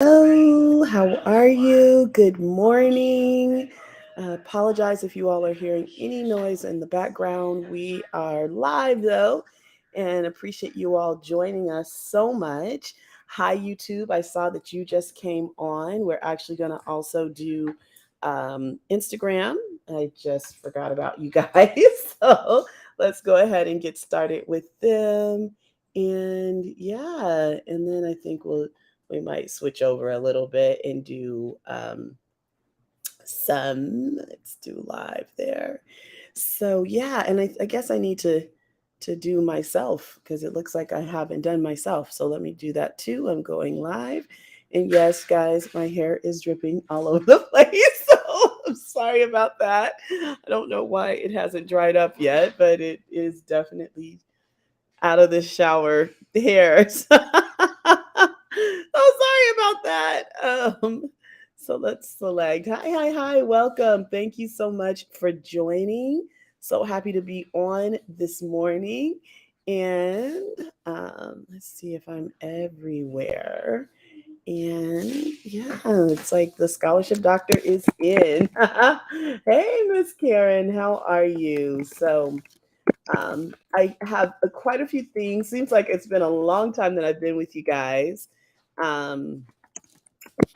Hello, how are you? Good morning. Apologize if you all are hearing any noise in the background. We are live though, and appreciate you all joining us so much. Hi, YouTube. I saw that you just came on. We're actually going to also do Instagram. I just forgot about you guys. So let's go ahead and get started with them. And yeah, and then I think we might switch over a little bit and do let's do live there. So yeah, and I guess I need to do myself because it looks like I haven't done myself. So let me do that too. I'm going live. And yes, guys, my hair is dripping all over the place. So I'm sorry about that. I don't know why it hasn't dried up yet, but it is definitely out of the shower hair. So sorry about that. So let's select. Hi. Welcome. Thank you so much for joining. So happy to be on this morning. And let's see if I'm everywhere. And yeah, it's like the scholarship doctor is in. Hey, Miss Karen, how are you? I have quite a few things. Seems like it's been a long time that I've been with you guys. Um,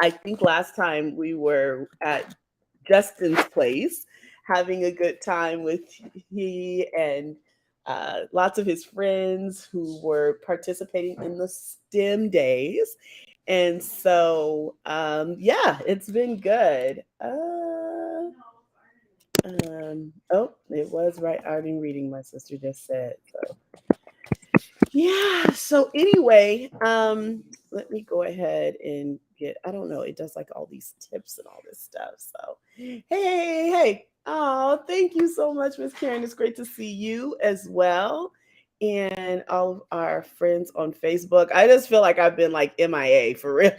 I think last time we were at Justin's place having a good time with he and lots of his friends who were participating in the STEM days. And so, yeah, it's been good. Oh, it was right. I'm reading. My sister just said so. Yeah. So anyway, let me go ahead and get. I don't know. It does like all these tips and all this stuff. So, hey. Oh, thank you so much, Miss Karen. It's great to see you as well, and all of our friends on Facebook. I just feel like I've been like MIA for real,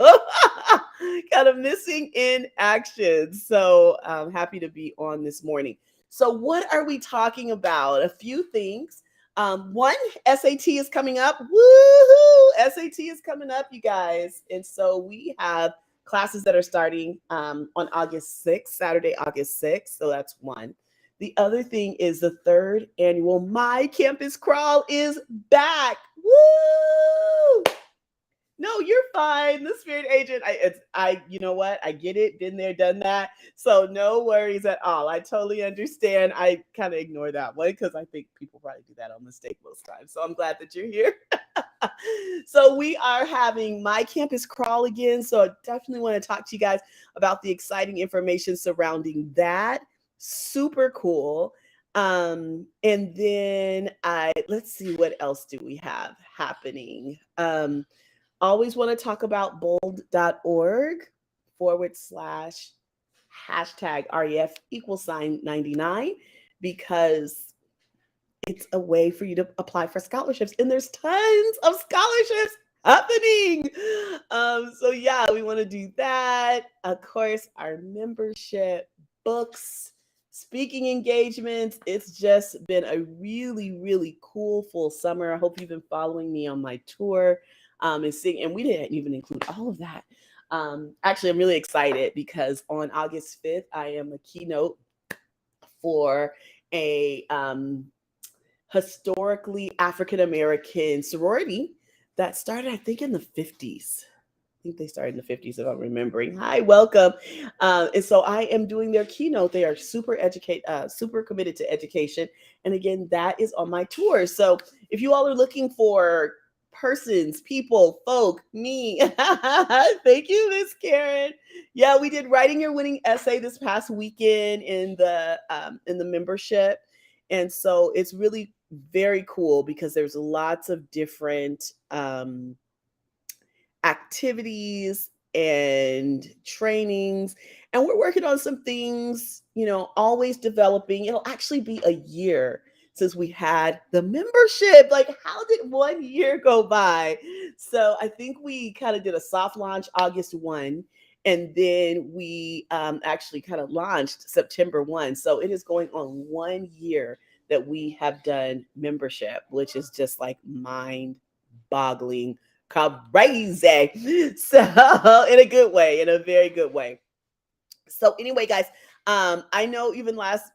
kind of missing in action. So, I'm happy to be on this morning. So, what are we talking about? A few things. One, SAT is coming up. Woohoo! SAT is coming up, you guys. And so we have classes that are starting on August 6th, Saturday, August 6th. So that's one. The other thing is the third annual My Campus Crawl is back. Woo! No, you're fine. The spirit agent, you know what? I get it. Been there, done that. So no worries at all. I totally understand. I kind of ignore that one because I think people probably do that on mistake most times. So I'm glad that you're here. So we are having My Campus Crawl again. So I definitely want to talk to you guys about the exciting information surrounding that. Super cool. And then I let's see what else do we have happening. Always want to talk about bold.org / hashtag REF equals sign 99 because it's a way for you to apply for scholarships. And there's tons of scholarships happening. So yeah, we want to do that. Of course, our membership, books, speaking engagements. It's just been a really cool full summer. I hope you've been following me on my tour and seeing, and we didn't even include all of that. Actually, I'm really excited because on August 5th, I am a keynote for a historically African American sorority that started, I think, in the 50s. I think they started in the 50s, if I'm remembering. Hi, welcome. And so I am doing their keynote. They are super committed to education. And again, that is on my tour. So if you all are looking for persons, people, folk, me, thank you, Miss Karen. Yeah, we did writing your winning essay this past weekend in the membership, and so it's really very cool because there's lots of different activities and trainings, and we're working on some things, always developing. It'll actually be a year since we had the membership. Like, how did 1 year go by? So I think we kind of did a soft launch August 1, and then we actually kind of launched September 1. So it is going on 1 year that we have done membership, which is just like mind boggling crazy. So in a good way, in a very good way. So anyway, guys, I know even last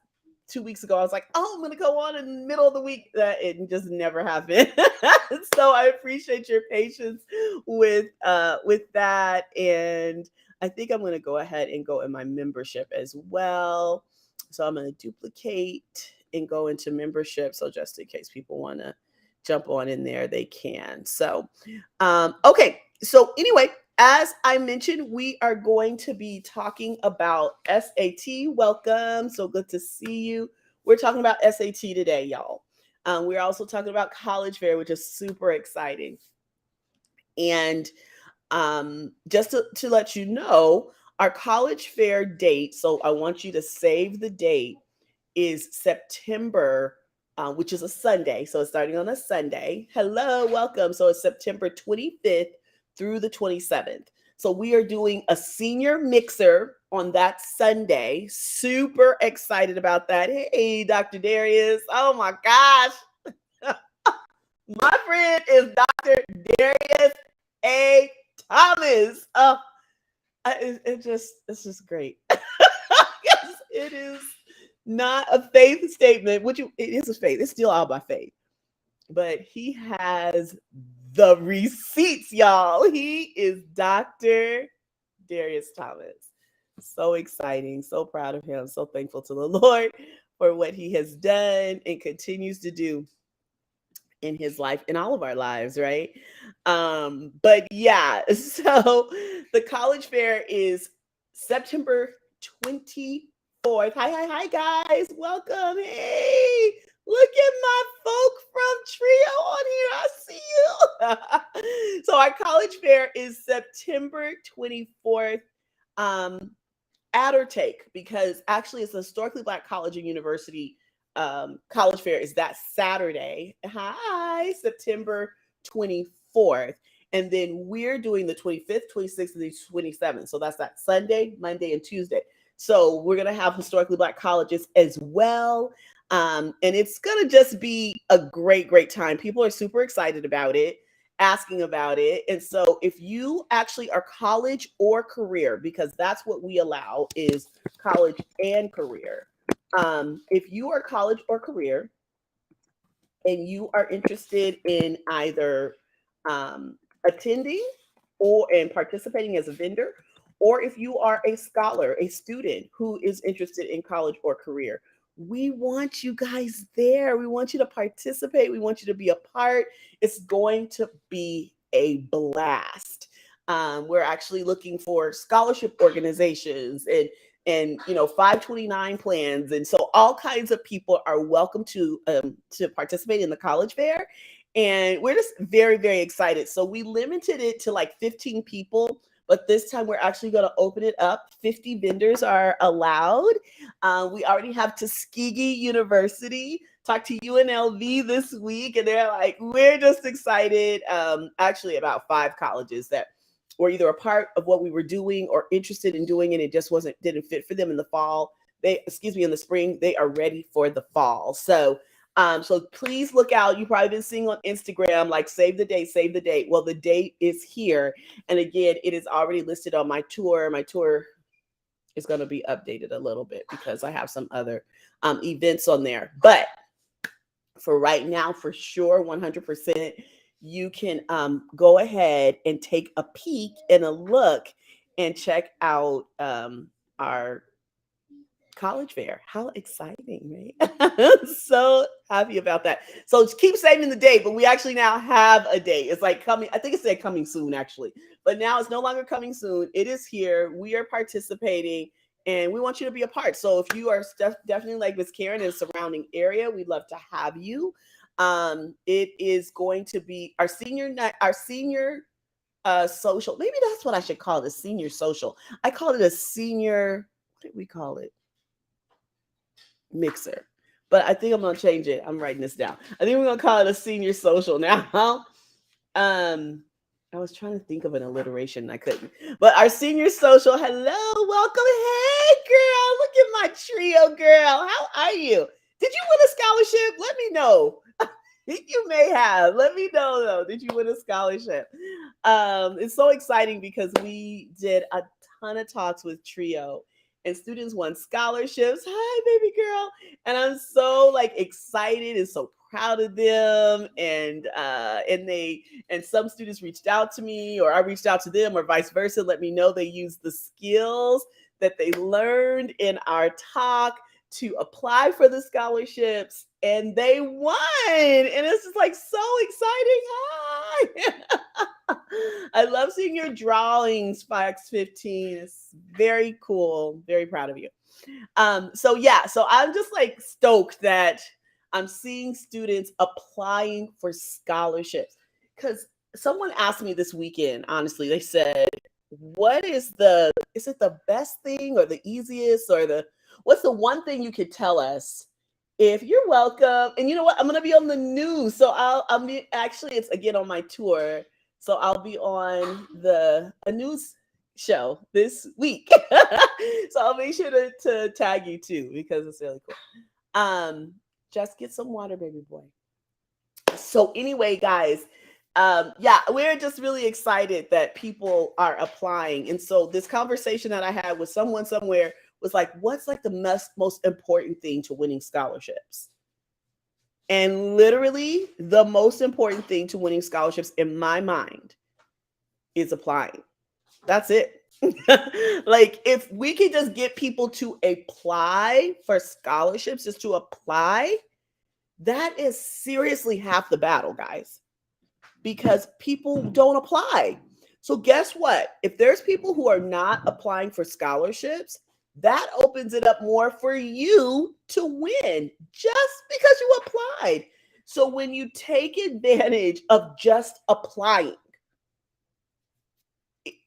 2 weeks ago, I was like, oh, I'm gonna go on in the middle of the week. That it just never happened. So I appreciate your patience with that. And I think I'm gonna go ahead and go in my membership as well. So I'm gonna duplicate and go into membership. So just in case people want to jump on in there, they can. So okay. So anyway, as I mentioned, we are going to be talking about SAT. Welcome. So good to see you. We're talking about SAT today, y'all. We're also talking about college fair, which is super exciting. And just to let you know, our college fair date, so I want you to save the date, is September, which is a Sunday. So it's starting on a Sunday. Hello, welcome. So it's September 25th through the 27th. So we are doing a senior mixer on that Sunday. Super excited about that. Hey, Dr. Darius. Oh my gosh. My friend is Dr. Darius A. Thomas. It's just great. Yes, it is not a faith statement, which it is a faith. It's still all by faith. But he has the receipts, y'all. He is Dr. Darius Thomas. So exciting. So proud of him. So thankful to the Lord for what he has done and continues to do in his life, in all of our lives, right? But yeah, so the college fair is September 24th. Hi, guys. Welcome. Hey, look at my folk from Trio on here. I see you. So our college fair is September 24th. Add or take, because actually it's a historically Black college and university college fair is that Saturday. Hi, September 24th. And then we're doing the 25th, 26th, and the 27th. So that's that Sunday, Monday, and Tuesday. So we're going to have historically Black colleges as well. And it's going to just be a great, great time. People are super excited about it, asking about it. And so if you actually are college or career, because that's what we allow is college and career. If you are college or career and you are interested in either attending and participating as a vendor, or if you are a scholar, a student who is interested in college or career, we want you guys there. We want you to participate. We want you to be a part. It's going to be a blast. We're actually looking for scholarship organizations and 529 plans, and so all kinds of people are welcome to participate in the college fair, and we're just very, very excited. So we limited it to like 15 people, but this time we're actually going to open it up. 50 vendors are allowed. We already have Tuskegee University talk to UNLV this week, and they're like, we're just excited. Actually about 5 colleges that were either a part of what we were doing or interested in doing, and it just didn't fit for them in the fall. In the spring, they are ready for the fall. So please look out. You've probably been seeing on Instagram, like save the date, save the date. Well, the date is here. And again, it is already listed on my tour. My tour is going to be updated a little bit because I have some other events on there. But for right now, for sure, 100%, you can go ahead and take a peek and a look and check out our college fair. How exciting, right? So happy about that. So keep saving the date, but we actually now have a date. It's like coming, I think it said coming soon actually, but now it's no longer coming soon. It is here. We are participating and we want you to be a part. So if you are definitely like Miss Karen in the surrounding area, we'd love to have you. It is going to be our senior social. Maybe that's what I should call it, a senior social. I call it a senior, what did we call it? Mixer. But I think I'm gonna change it. I'm writing this down. I think we're gonna call it a senior social now. I was trying to think of an alliteration and I couldn't. But our senior social, hello, welcome. Hey girl, look at my trio girl. How are you? Did you win a scholarship? Let me know. You may have. Let me know though. Did you win a scholarship? It's so exciting because we did a ton of talks with Trio, and students won scholarships. Hi, baby girl. And I'm so like excited and so proud of them. And some students reached out to me, or I reached out to them, or vice versa. Let me know they used the skills that they learned in our talk to apply for the scholarships, and they won. And it's just like so exciting. Hi. I love seeing your drawings, Fox 15. It's very cool. Very proud of you. So I'm just like stoked that I'm seeing students applying for scholarships. Because someone asked me this weekend, honestly, they said, is it the best thing or the easiest or what's the one thing you could tell us? If you're welcome, and you know what, I'm gonna be on the news, so I'll be actually, it's again on my tour, so I'll be on a news show this week. So I'll make sure to tag you too because it's really cool. Just get some water, baby boy. So anyway, guys, yeah, we're just really excited that people are applying. And so this conversation that I had with someone somewhere was like, what's like the most important thing to winning scholarships? And literally the most important thing to winning scholarships in my mind is applying. That's it. Like if we can just get people to apply for scholarships, just to apply, that is seriously half the battle, guys, because people don't apply. So guess what? If there's people who are not applying for scholarships, that opens it up more for you to win just because you applied. So when you take advantage of just applying,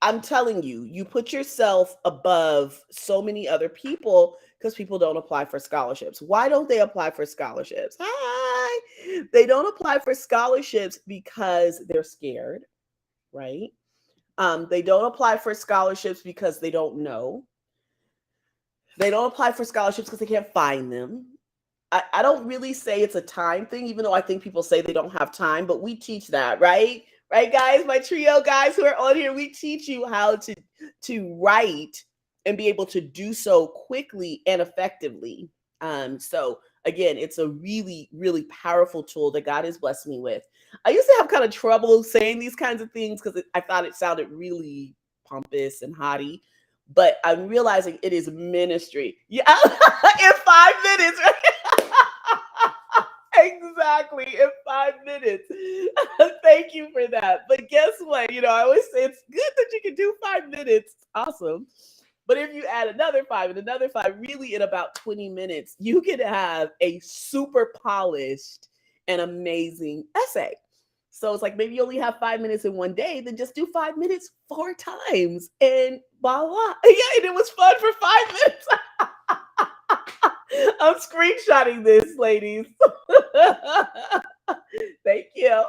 I'm telling you, you put yourself above so many other people because people don't apply for scholarships. Why don't they apply for scholarships? Hi. They don't apply for scholarships because they're scared, right? They don't apply for scholarships because they don't know. They don't apply for scholarships because they can't find them. I don't really say it's a time thing, even though I think people say they don't have time, but we teach that, right? Right, guys? My trio guys who are on here, we teach you how to write and be able to do so quickly and effectively. So again, it's a really, really powerful tool that God has blessed me with. I used to have kind of trouble saying these kinds of things because I thought it sounded really pompous and haughty, but I'm realizing it is ministry. Yeah, in 5 minutes, right? Exactly, in 5 minutes. Thank you for that. But guess what? I always say it's good that you can do 5 minutes. It's awesome. But if you add another 5 and another 5, really in about 20 minutes, you can have a super polished and amazing essay. So it's like maybe you only have 5 minutes in one day, then just do 5 minutes 4 times and voila. Yeah, and it was fun for 5 minutes. I'm screenshotting this, ladies. Thank you.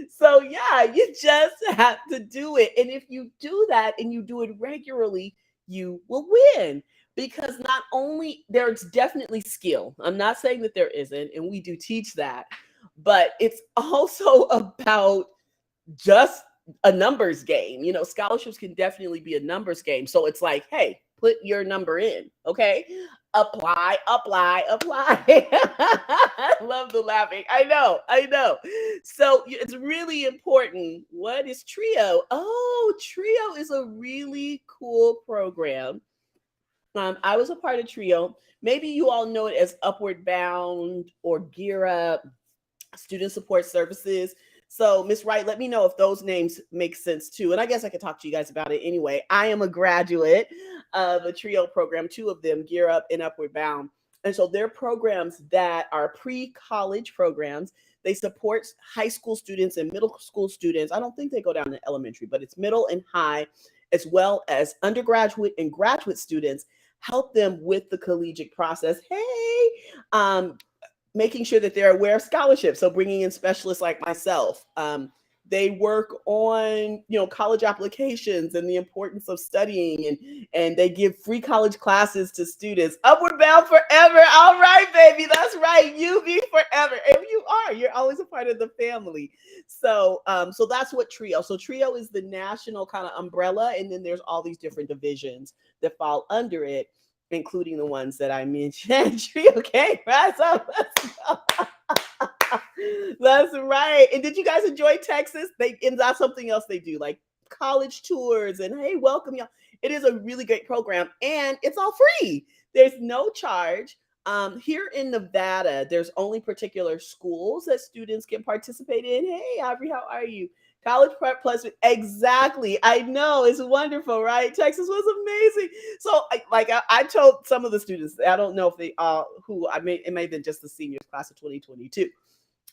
So yeah, you just have to do it. And if you do that and you do it regularly, you will win. Because not only there's definitely skill. I'm not saying that there isn't, and we do teach that, but it's also about just a numbers game. Scholarships can definitely be a numbers game. So it's like, hey, put your number in, okay? Apply. Love the laughing. I know. So it's really important. What is Trio? Oh, Trio is a really cool program. I was a part of Trio. Maybe you all know it as Upward Bound or Gear Up, Student Support Services. So, Miss Wright, let me know if those names make sense too. And I guess I could talk to you guys about it anyway. I am a graduate of a Trio program, 2 of them, Gear Up and Upward Bound. And so they're programs that are pre-college programs. They support high school students and middle school students. I don't think they go down to elementary, but it's middle and high, as well as undergraduate and graduate students, help them with the collegiate process. Hey, making sure that they're aware of scholarships. So bringing in specialists like myself, They work on, college applications and the importance of studying, and they give free college classes to students. Upward Bound Forever. All right, baby. That's right. You be forever. And you are. You're always a part of the family. So that's what Trio. So Trio is the national kind of umbrella, and then there's all these different divisions that fall under it, including the ones that I mentioned. Trio Gang, rise up. Let's go. That's right. And did you guys enjoy Texas? And that's something else they do, like college tours and hey, welcome y'all. It is a really great program, and it's all free. There's no charge. Here in Nevada, there's only particular schools that students can participate in. Hey, Aubrey, how are you? College prep plus, exactly. I know, it's wonderful, right? Texas was amazing. So, I told some of the students, I don't know if they who I may it may have been just the seniors class of 2022.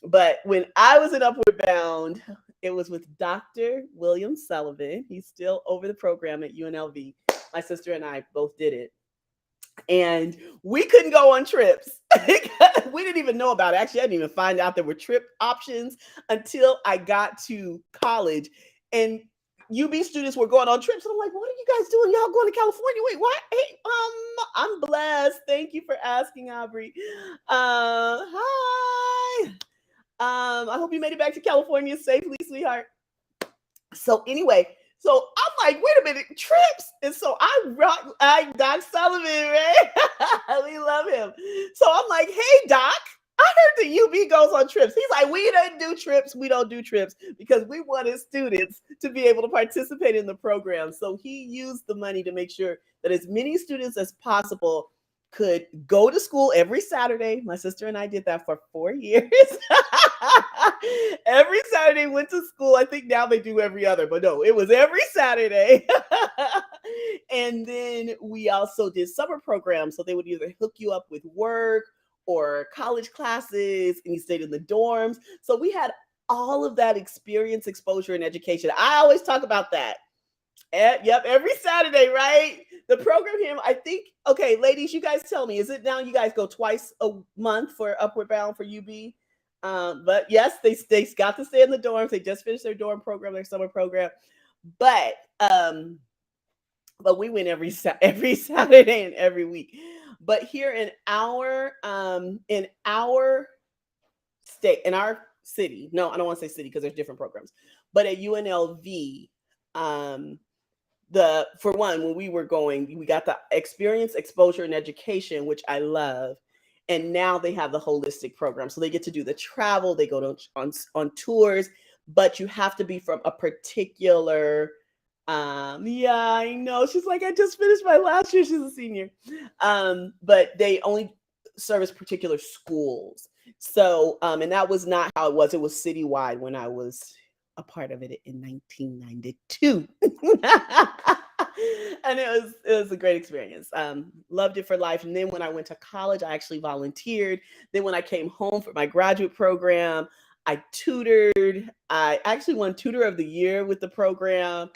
But when I was in Upward Bound, it was with Dr. William Sullivan. He's still over the program at UNLV. My sister and I both did it. And we couldn't go on trips. We didn't even know about it. Actually, I didn't even find out there were trip options until I got to college. And UB students were going on trips. And I'm like, what are you guys doing? Y'all going to California? Wait, what? Hey, I'm blessed. Thank you for asking, Aubrey. Hi. I hope you made it back to California safely, sweetheart. So anyway, so I'm like, wait a minute, trips. And so I Doc Sullivan, right? We love him. So I'm like, hey, Doc, I heard the UB goes on trips. He's like, we don't do trips. We don't do trips because we wanted students to be able to participate in the program. So he used the money to make sure that as many students as possible could go to school every Saturday. My sister and I did that for 4 years. Every Saturday went to school. I think now they do every other, but no, it was every Saturday. And then we also did summer programs. So they would either hook you up with work or college classes, and you stayed in the dorms. So we had all of that experience, exposure, and education. I always talk about that. Yep, every Saturday, right? The program here, I think, okay, ladies, you guys tell me, is it now you guys go twice a month for Upward Bound for UB? But yes, they got to stay in the dorms. They just finished their dorm program, their summer program. But we went every Saturday and every week. But here in our state, in our city, no, I don't want to say city because there's different programs, but at UNLV, for one, when we were going, we got the experience, exposure, and education, which I love. And now they have the holistic program. So they get to do the travel, they go on tours, but you have to be from a particular, yeah, I know. She's like, I just finished my last year. She's a senior. But they only service particular schools. So, and that was not how it was. It was citywide when I was a part of it in 1992. And it was a great experience. Loved it for life. And then when I went to college, I actually volunteered. Then when I came home for my graduate program, I tutored. I actually won Tutor of the Year with the program.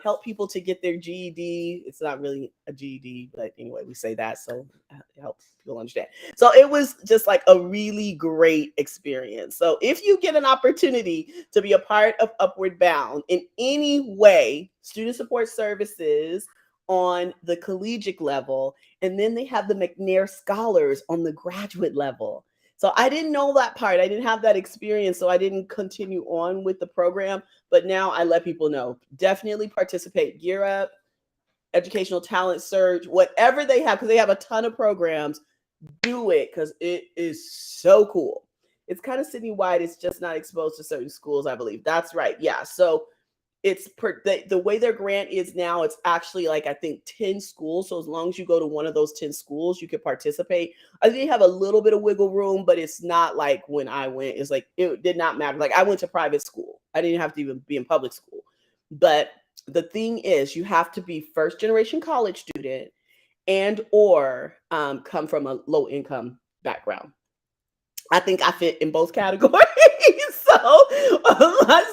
Help people to get their GED. It's not really a GED, but anyway, we say that so it helps people understand. So it was just like a really great experience. So if you get an opportunity to be a part of Upward Bound in any way, student support services on the collegiate level, and then they have the McNair Scholars on the graduate level. So I didn't know that part. I didn't have that experience, so I didn't continue on with the program. But now I let people know, definitely participate. Gear Up, Educational Talent Search, whatever they have, because they have a ton of programs, do it because it is so cool. It's kind of citywide. It's just not exposed to certain schools, I believe. That's right. Yeah. So it's the way their grant is now, it's actually like, I think 10 schools. So as long as you go to one of those 10 schools, you can participate. I think you have a little bit of wiggle room, but it's not like when I went, it's like, it did not matter. Like I went to private school. I didn't have to even be in public school. But the thing is, you have to be first generation college student and or come from a low income background. I think I fit in both categories. So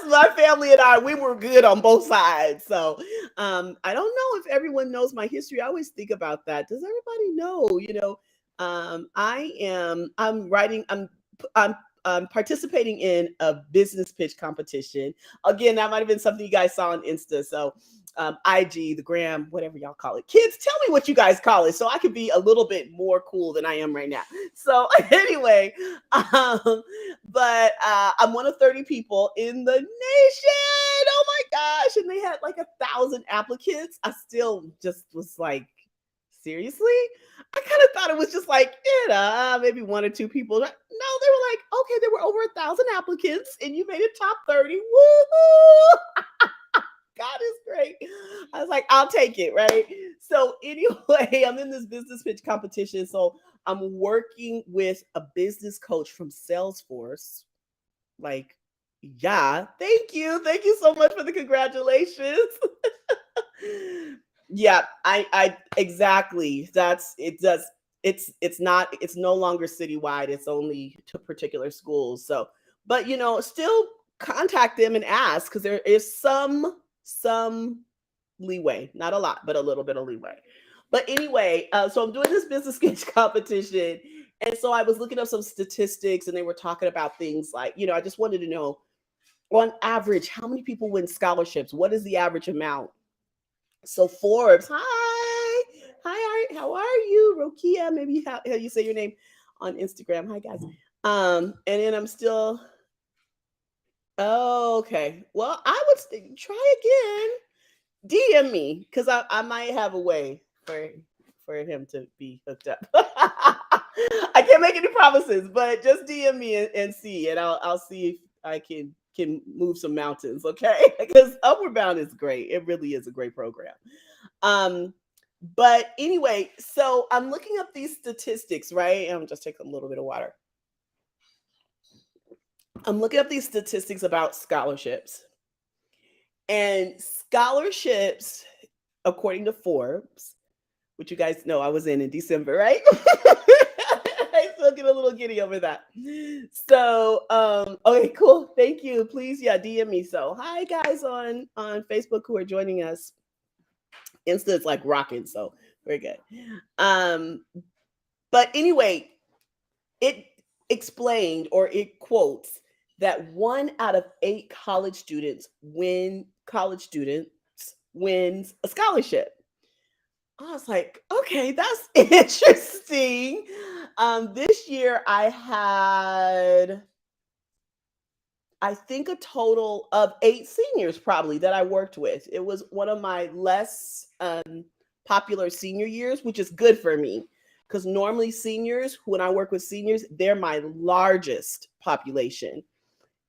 my family and I, we were good on both sides. So I don't know if everyone knows my history. I always think about that. Does everybody know? I'm participating in a business pitch competition. Again, that might have been something you guys saw on Insta. So IG, the gram, whatever y'all call it. Kids, tell me what you guys call it so I can be a little bit more cool than I am right now. So anyway, but I'm one of 30 people in the nation. Oh my gosh. And they had like 1,000 applicants. I still just was like, seriously? I kind of thought it was just like, maybe one or two people. No, they were like, okay, there were over 1,000 applicants and you made it top 30. Woo! God is great. I was like, I'll take it, right? So anyway, I'm in this business pitch competition. So I'm working with a business coach from Salesforce. Like, yeah, thank you. Thank you so much for the congratulations. Yeah, I exactly. That's it does it's not it's no longer citywide. It's only to particular schools. So, but still contact them and ask because there is some leeway, not a lot, but a little bit of leeway. But anyway, so I'm doing this business sketch competition. And so I was looking up some statistics and they were talking about things like, I just wanted to know on average, how many people win scholarships? What is the average amount? So Forbes, hi, how are you? Rokia, maybe how you say your name on Instagram. Hi guys. And then I'm still, oh, okay. Well, I would try again. DM me because I might have a way for him to be hooked up. I can't make any promises, but just DM me and see, and I'll see if I can move some mountains, okay? Because Upward Bound is great. It really is a great program. But anyway, so I'm looking up these statistics, right? I'm just taking a little bit of water. I'm looking up these statistics about scholarships. And scholarships, according to Forbes, which you guys know I was in December, right? I still get a little giddy over that. So, okay, cool. Thank you. Please, DM me. So, hi guys on Facebook who are joining us. Insta is like rocking, so very good. But anyway, it explained or it quotes that 1 out of 8 college students wins a scholarship. I was like, okay, that's interesting. This year I had, I think, a total of 8 seniors probably that I worked with. It was one of my less popular senior years, which is good for me because normally seniors, when I work with seniors, they're my largest population.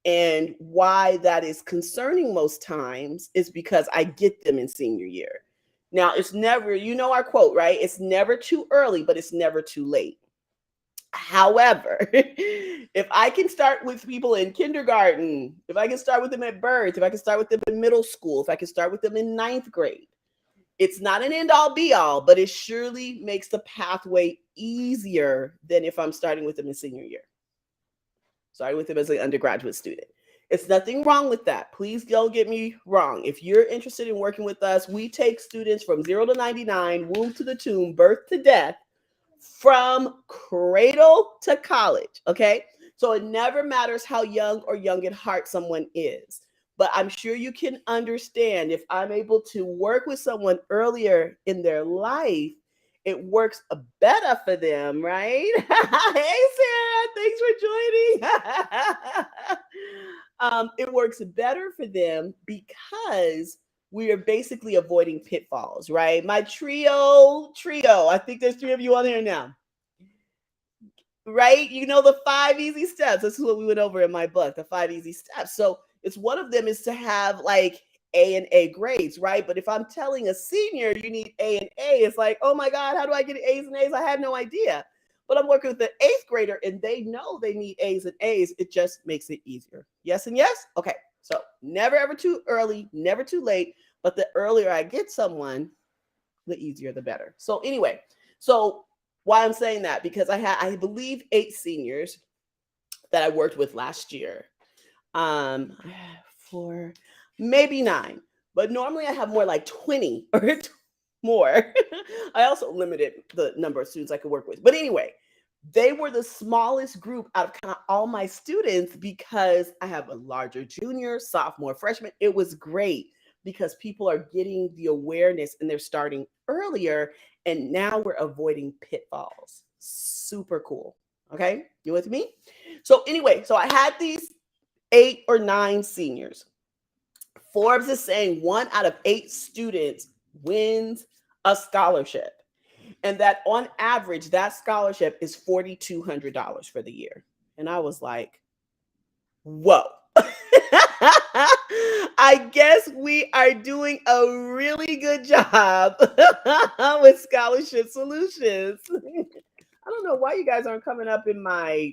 And why that is concerning most times is because I get them in senior year. Now, it's never, our quote, right? It's never too early, but it's never too late. However, if I can start with people in kindergarten, if I can start with them at birth, if I can start with them in middle school, if I can start with them in 9th grade, it's not an end all be all, but it surely makes the pathway easier than if I'm starting with them in senior year. Starting with them as an undergraduate student. It's nothing wrong with that. Please don't get me wrong. If you're interested in working with us, we take students from 0 to 99, womb to the tomb, birth to death, from cradle to college, okay? So it never matters how young or young at heart someone is. But I'm sure you can understand if I'm able to work with someone earlier in their life, it works better for them, right? Hey, Sarah, thanks for joining. It works better for them because we are basically avoiding pitfalls, right? My trio, I think there's 3 of you on here now, right? The 5 easy steps. This is what we went over in my book, the 5 easy steps. So it's one of them is to have like A and A grades, right? But if I'm telling a senior you need A and A, it's like, oh my God, how do I get A's and A's? I had no idea. But I'm working with an 8th grader and they know they need A's and A's. It just makes it easier. Yes and yes? Okay. So never ever too early, never too late. But the earlier I get someone, the easier the better. So anyway, so why I'm saying that, because I believe 8 seniors that I worked with last year. For maybe 9, but normally I have more like 20 or more. I also limited the number of students I could work with. But anyway, They were the smallest group out of kind of all my students because I have a larger junior, sophomore, freshman. It was great because people are getting the awareness and they're starting earlier. And now we're avoiding pitfalls. Super cool. Okay. You with me? So, anyway, so I had these 8 or 9 seniors. Forbes is saying 1 out of 8 students wins a scholarship. And that on average, that scholarship is $4,200 for the year. And I was like, whoa. I guess we are doing a really good job with scholarship solutions. I don't know why you guys aren't coming up in my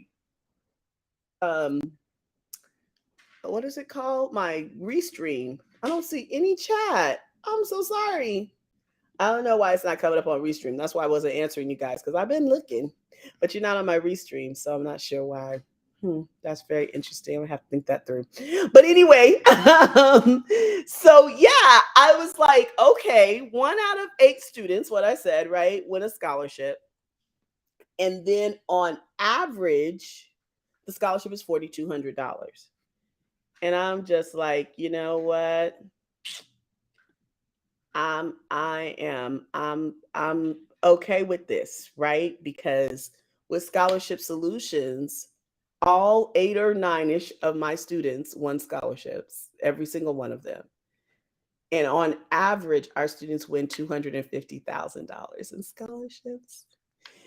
um what is it called? My restream. I don't see any chat. I'm so sorry. I don't know why it's not coming up on Restream. That's why I wasn't answering you guys because I've been looking, but you're not on my Restream, so I'm not sure why. That's very interesting. I have to think that through. But anyway, so yeah, I was like, okay, 1 out of 8 students, what I said, right, win a scholarship. And then on average, the scholarship is $4,200. And I'm just like, you know what? I'm okay with this, right? Because with scholarship solutions, all 8 or 9ish of my students won scholarships, every single one of them. And on average, our students win $250,000 in scholarships.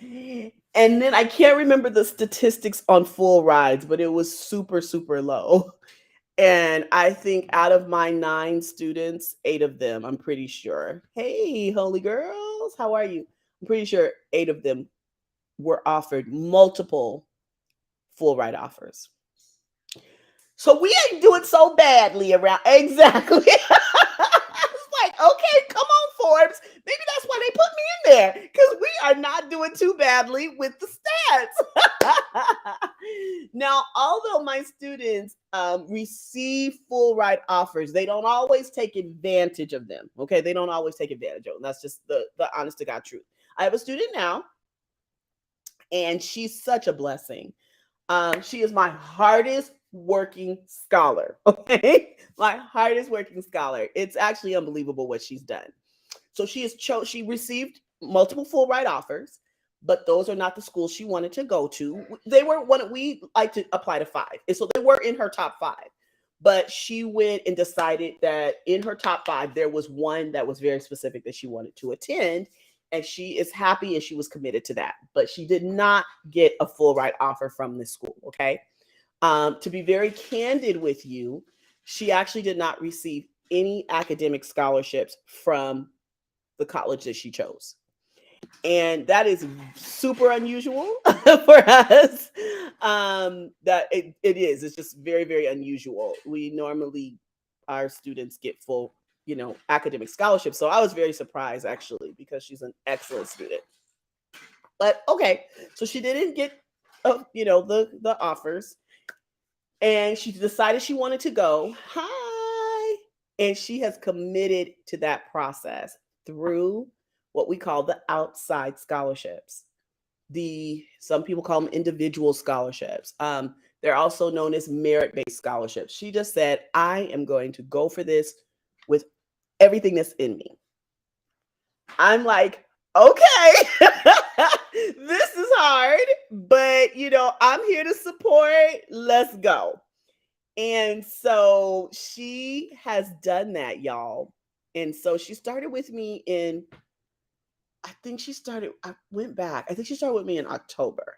And then I can't remember the statistics on full rides, but it was super, super low. And I think out of my 9 students, 8 of them, I'm pretty sure. Hey, holy girls, how are you? I'm pretty sure 8 of them were offered multiple full ride offers. So we ain't doing so badly around. Exactly. It's like, okay, come on, Forbes. Maybe that's why they put me in there because we are not doing too badly with the stats. Now, although my students receive full ride offers, they don't always take advantage of them. Okay, they don't always take advantage of them. That's just the honest to God truth. I have a student now, and she's such a blessing. She is my hardest working scholar. Okay, my hardest working scholar. It's actually unbelievable what she's done. So she received multiple full ride offers, but those are not the schools she wanted to go to. They were one we like to apply to 5, and so they were in her top 5. But she went and decided that in her top 5 there was one that was very specific that she wanted to attend, and she is happy and she was committed to that. But she did not get a full ride offer from this school. Okay, to be very candid with you, she actually did not receive any academic scholarships from the college that she chose. And that is super unusual for us. That it is. It's just very, very unusual. We normally, our students get full, academic scholarships. So I was very surprised actually because she's an excellent student. But okay, so she didn't get, the offers, and she decided she wanted to go. Hi, and she has committed to that process through what we call the outside scholarships. Some people call them individual scholarships. They're also known as merit-based scholarships. She just said, I am going to go for this with everything that's in me. I'm like, okay, this is hard, but I'm here to support. Let's go. And so she has done that, y'all. And so she started with me I think she started with me in October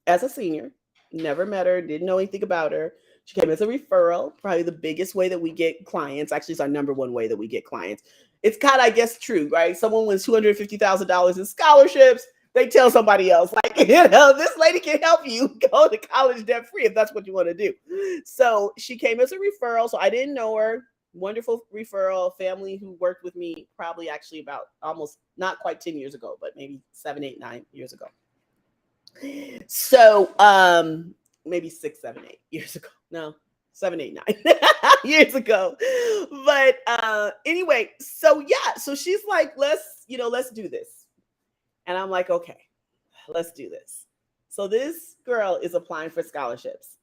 as a senior. Never met her, didn't know anything about her. She came as a referral, probably the biggest way that we get clients. Actually, it's our number one way that we get clients. It's kind of, I guess, true, right? Someone wins $250,000 in scholarships. They tell somebody else, like, this lady can help you go to college debt free if that's what you want to do. So she came as a referral. So I didn't know her. Wonderful referral family who worked with me probably actually about almost not quite 10 years ago, but maybe 7, 8, 9 years ago. So maybe 6, 7, 8 years ago. No, 7, 8, 9 years ago. But anyway, so yeah, so she's like, let's do this. And I'm like, okay, let's do this. So this girl is applying for scholarships.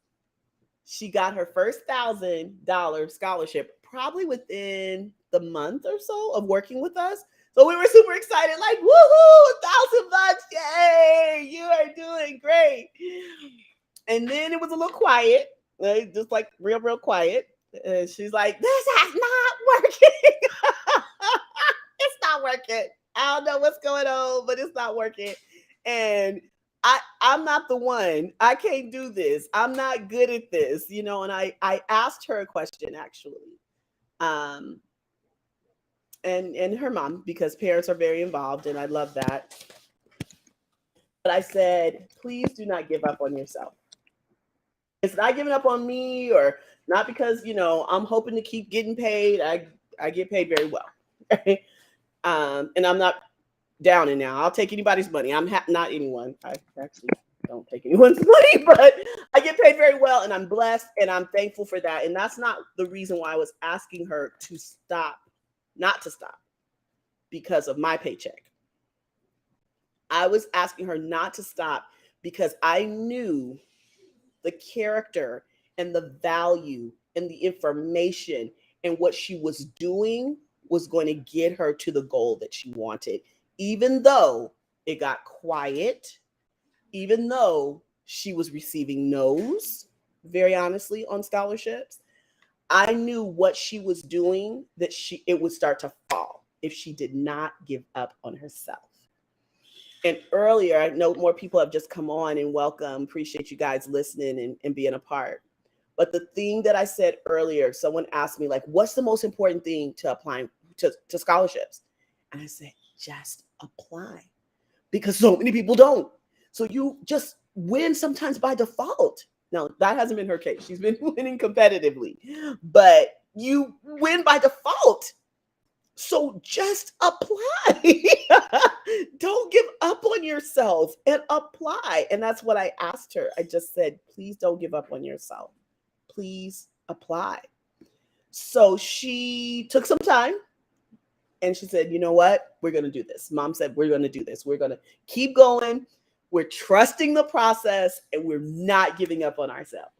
She got her first $1,000 scholarship probably within the month or so of working with us. So we were super excited, like, woohoo, $1,000, yay, you are doing great. And then it was a little quiet, right? Just like real quiet. And she's like, this has not working. It's not working. I don't know what's going on, but it's not working. And I'm not the one. I can't do this. I'm not good at this, you know. And I asked her a question actually, um, and her mom, because parents are very involved, and I love that. But I said, please do not give up on yourself. It's not giving up on me, or not because I'm hoping to keep getting paid. I get paid very well, and I'm not down and now. I'll take anybody's money. I'm not anyone. I actually don't take anyone's money, but I get paid very well, and I'm blessed, and I'm thankful for that. And that's not the reason why I was asking her to stop, not to stop, because of my paycheck. I was asking her not to stop because I knew the character and the value and the information and what she was doing was going to get her to the goal that she wanted, even though it got quiet, even though she was receiving no's, very honestly, on scholarships. I knew what she was doing, that it would start to fall if she did not give up on herself. And earlier, I know more people have just come on, and welcome. Appreciate you guys listening and being a part. But the thing that I said earlier, someone asked me, like, what's the most important thing to applying to scholarships? And I said, just apply, because so many people don't. So you just win sometimes by default. Now, that hasn't been her case. She's been winning competitively, but you win by default. So just apply. Don't give up on yourself, and apply. And that's what I asked her. I just said, please don't give up on yourself. Please apply. So she took some time, and she said, you know what? We're going to do this. Mom said, we're going to do this. We're going to keep going. We're trusting the process, and we're not giving up on ourselves.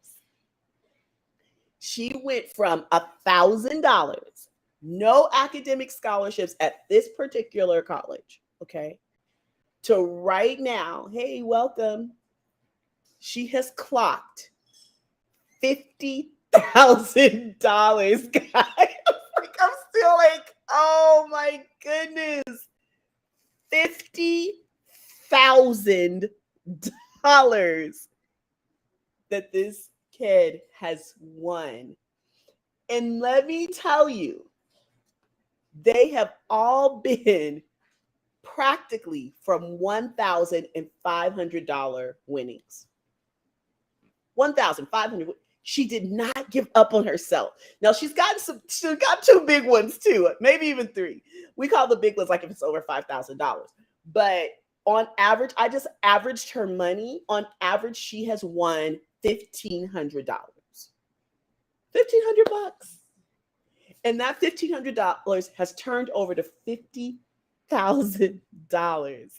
She went from $1,000, no academic scholarships at this particular college, okay, to right now, hey, welcome. She has clocked $50,000, guys. I'm still like, oh my goodness. $50,000 that this kid has won. And let me tell you, they have all been practically from $1,500 winnings. $1,500. She did not give up on herself. Now she's got two big ones too, maybe even three. We call the big ones like if it's over $5,000. But on average, I just averaged her money. On average, she has won $1,500. $1,500. And that $1,500 has turned over to $50,000.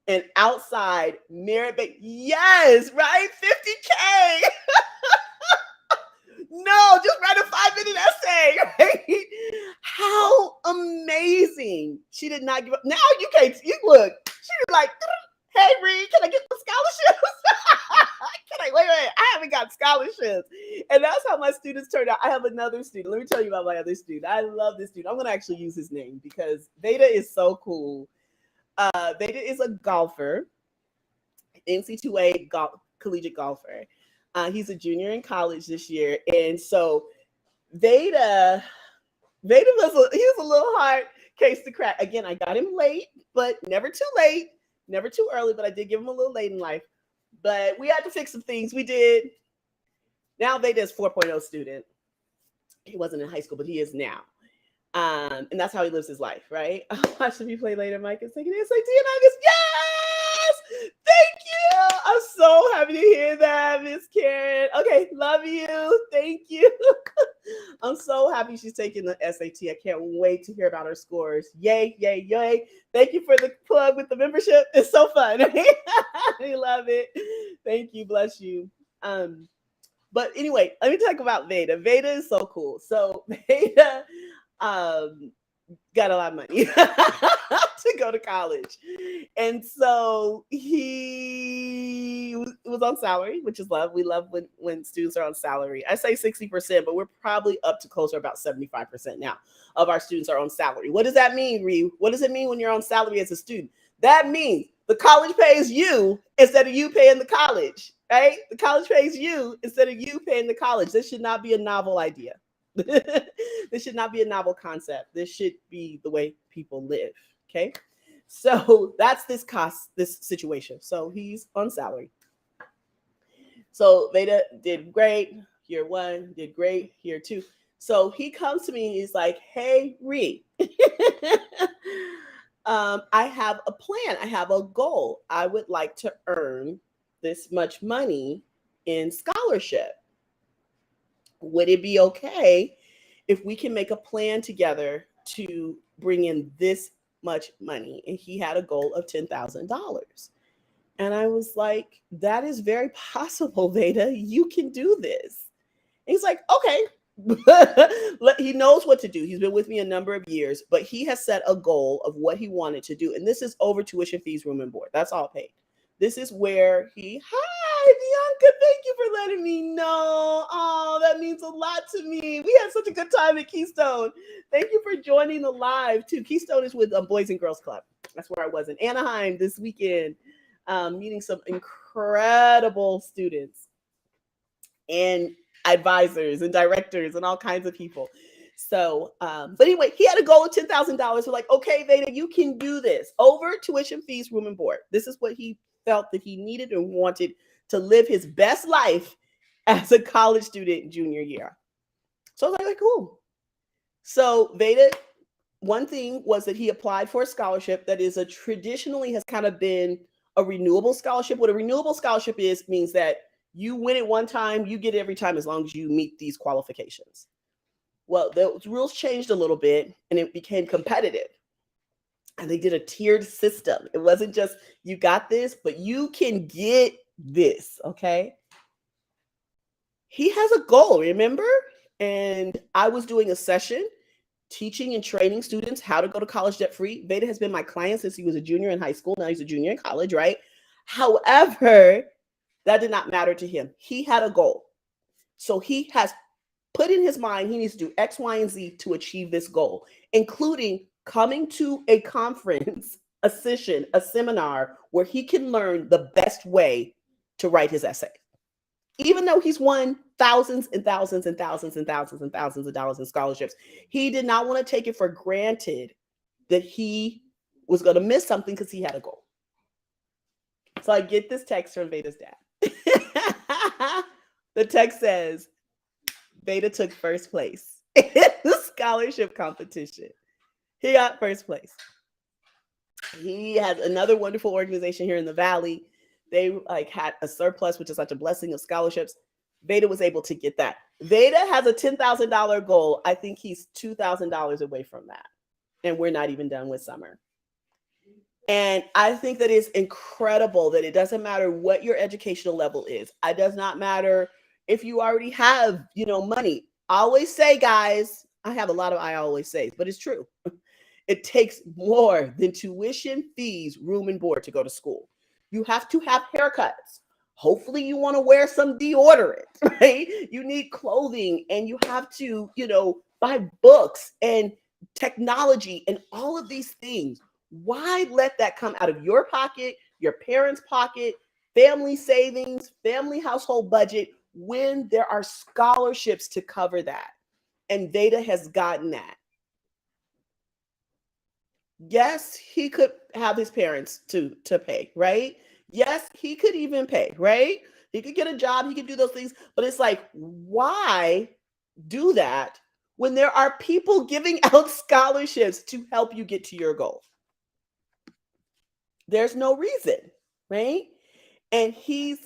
And outside merit, yes, right? 50K. No, just write a 5-minute essay, right? How amazing. She did not give up. Now you can't, you look, she was like, hey, Reed, can I get the scholarships? Wait, I haven't got scholarships. And that's how my students turned out. I have another student. Let me tell you about my other student. I love this student. I'm going to actually use his name because Veda is so cool. Veda is a golfer, NC2A collegiate golfer. He's a junior in college this year. And so Veda was a little hard case to crack. Again, I got him late, but never too late, never too early, but I did give him a little late in life. But we had to fix some things. We did. Now Veda is 4.0 student. He wasn't in high school, but he is now. And that's how he lives his life, right? I'll watch the replay later. Mike is taking the SAT in August. Yes! Thank you. I'm so happy to hear that, Miss Karen. Okay, love you. Thank you. I'm so happy she's taking the SAT. I can't wait to hear about her scores. Yay, yay, yay. Thank you for the plug with the membership. It's so fun. I love it. Thank you. Bless you. Um, but anyway, let me talk about Veda. Veda is so cool. So Veda um got a lot of money to go to college. And so he was on salary, which is love. We love when students are on salary. I say 60%, but we're probably up to closer about 75% now of our students are on salary. What does that mean, Ree? What does it mean when you're on salary as a student? That means the college pays you instead of you paying the college, right? The college pays you instead of you paying the college. This should not be a novel idea. This should not be a novel concept. This should be the way people live. Okay. So that's this situation. So he's on salary. So Veda did great. Year one, did great. Year two. So he comes to me and he's like, hey, Ree, I have a plan. I have a goal. I would like to earn this much money in scholarship. Would it be okay if we can make a plan together to bring in this much money? And he had a goal of $10,000. And I was like, that is very possible, Veda. You can do this. And he's like, okay. He knows what to do. He's been with me a number of years, but he has set a goal of what he wanted to do. And this is over tuition, fees, room, and board. That's all paid. This is where hi, Bianca, thank you for letting me know. Oh, that means a lot to me. We had such a good time at Keystone. Thank you for joining the live too. Keystone is with Boys and Girls Club. That's where I was in Anaheim this weekend, meeting some incredible students and advisors and directors and all kinds of people. So, but anyway, he had a goal of $10,000. We're like, okay, Veda, you can do this over tuition, fees, room, and board. This is what he felt that he needed and wanted to live his best life as a college student junior year. So I was like, cool. So Veda, one thing was that he applied for a scholarship that is traditionally has kind of been a renewable scholarship. What a renewable scholarship means that you win it one time, you get it every time as long as you meet these qualifications. Well, those rules changed a little bit and it became competitive. And they did a tiered system. It wasn't just you got this, but you can get this, okay? He has a goal, remember? And I was doing a session teaching and training students how to go to college debt free. Veda has been my client since he was a junior in high school. Now he's a junior in college, right? However, that did not matter to him. He had a goal. So he has put in his mind he needs to do X, Y, and Z to achieve this goal, including coming to a conference, a session, a seminar where he can learn the best way to write his essay. Even though he's won thousands and thousands and thousands and thousands and thousands of dollars in scholarships, he did not want to take it for granted that he was going to miss something because he had a goal. So I get this text from Veda's dad. The text says, Veda took first place in the scholarship competition. He got first place. He has another wonderful organization here in the Valley. They had a surplus, which is such a blessing of scholarships. Veda was able to get that. Veda has a $10,000 goal. I think he's $2,000 away from that. And we're not even done with summer. And I think that is incredible that it doesn't matter what your educational level is. It does not matter if you already have, money. I always say, guys, I have a lot of I always say, but it's true. It takes more than tuition, fees, room, and board to go to school. You have to have haircuts. Hopefully you want to wear some deodorant, right? You need clothing and you have to, buy books and technology and all of these things. Why let that come out of your pocket, your parents' pocket, family savings, family household budget when there are scholarships to cover that? And Veda has gotten that. Yes, he could have his parents to pay, right? Yes, he could even pay, right? He could get a job, he could do those things, but it's like, why do that when there are people giving out scholarships to help you get to your goal? There's no reason, right? And he's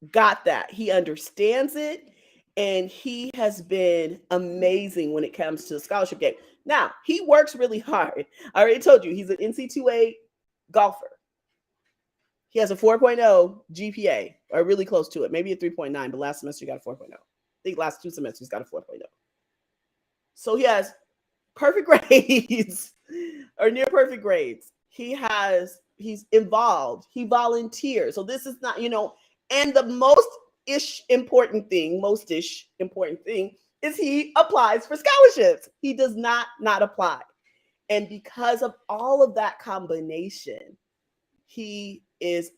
got that. He understands it. And he has been amazing when it comes to the scholarship game. Now, he works really hard. I already told you, he's an NC2A golfer. He has a 4.0 GPA, or really close to it, maybe a 3.9, but last semester he got a 4.0. I think last 2 semesters he's got a 4.0. So he has perfect grades or near perfect grades. He's involved. He volunteers. So this is not, and the most-ish important thing is he applies for scholarships. He does not apply. And because of all of that combination, he is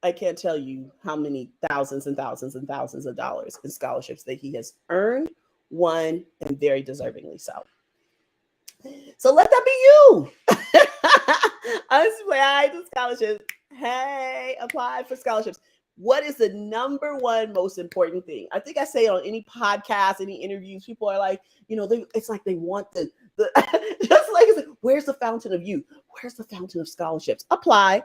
I can't tell you how many thousands and thousands and thousands of dollars in scholarships that he has earned, won, and very deservingly so. So let that be you. Honestly, I do scholarships. Hey, apply for scholarships. What is the number one most important thing? I think I say it on any podcast, any interviews. People are like, it's like they want the just like it's like, where's the fountain of youth? Where's the fountain of scholarships? Apply.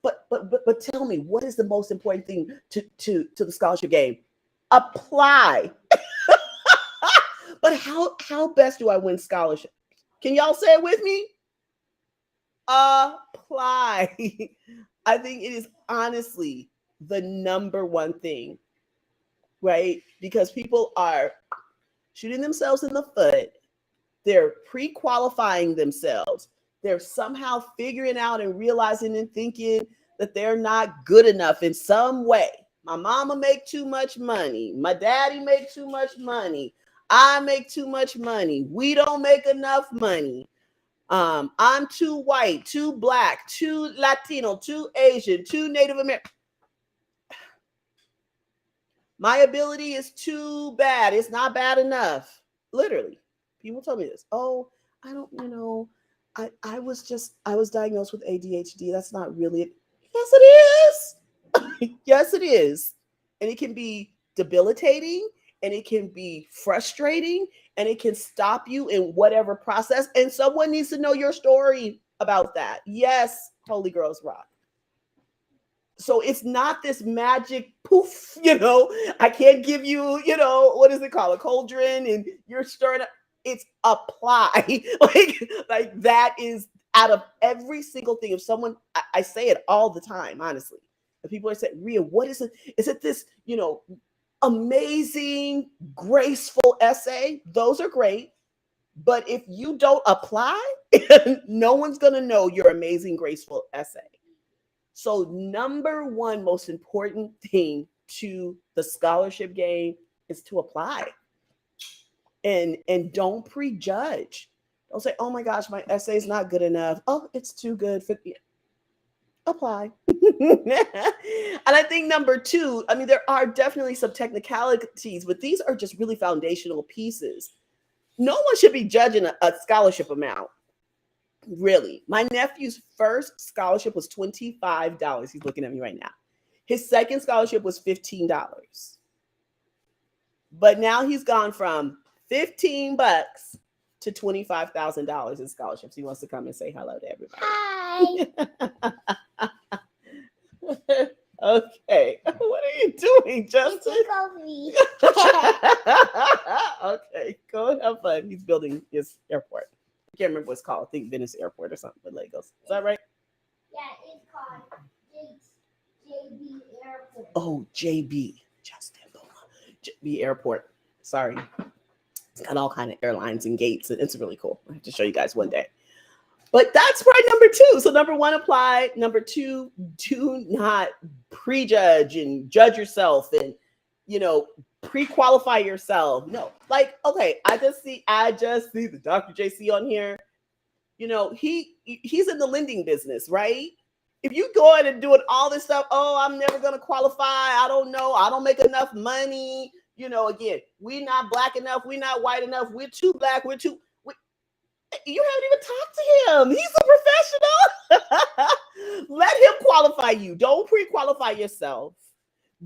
But tell me, what is the most important thing to the scholarship game? Apply. But how best do I win scholarship? Can y'all say it with me? Apply. I think it is honestly the number one thing, right? Because people are shooting themselves in the foot. They're pre-qualifying themselves. They're somehow figuring out and realizing and thinking that they're not good enough in some way. My mama make too much money. My daddy make too much money. I make too much money. We don't make enough money. I'm too white, too black, too Latino, too Asian, too Native American. My ability is too bad. It's not bad enough. Literally. People tell me this. Oh, I don't, I was diagnosed with ADHD. That's not really it. Yes, it is. Yes, it is. And it can be debilitating, and it can be frustrating, and it can stop you in whatever process. And someone needs to know your story about that. Yes, Holy Girls Rock. So it's not this magic poof, I can't give you, what is it called? A cauldron, and you're stirring up. It's apply. like that is out of every single thing. If someone, I say it all the time, honestly. If people are saying, Ria, what is it? Is it this, amazing, graceful essay? Those are great. But if you don't apply, no one's going to know your amazing, graceful essay. So number one most important thing to the scholarship game is to apply. And don't prejudge. Don't say, oh my gosh, my essay is not good enough. Oh, it's too good for you. Apply. And I think number two, there are definitely some technicalities, but these are just really foundational pieces. No one should be judging a scholarship amount. Really. My nephew's first scholarship was $25. He's looking at me right now. His second scholarship was $15. But now he's gone from $15 to $25,000 in scholarships. He wants to come and say hello to everybody. Hi. Okay. What are you doing, Justin? Take off me. Okay. Go and have fun. He's building his airport. I can't remember what it's called. I think Venice Airport or something with Legos. Is that right? Yeah, it's called JB Airport. Oh, JB. Justin. JB Airport. Sorry. It's got all kind of airlines and gates. It's really cool. I have to show you guys one day. But that's probably number two. So number one, apply. Number two, do not prejudge and judge yourself and, pre-qualify yourself. No, okay, I just see the Dr. JC on here. He's in the lending business, right? If you go in and doing all this stuff, oh, I'm never going to qualify. I don't know. I don't make enough money. Again, we're not black enough. We're not white enough. We're too black. You haven't even talked to him. He's a professional. Let him qualify you. Don't pre-qualify yourself.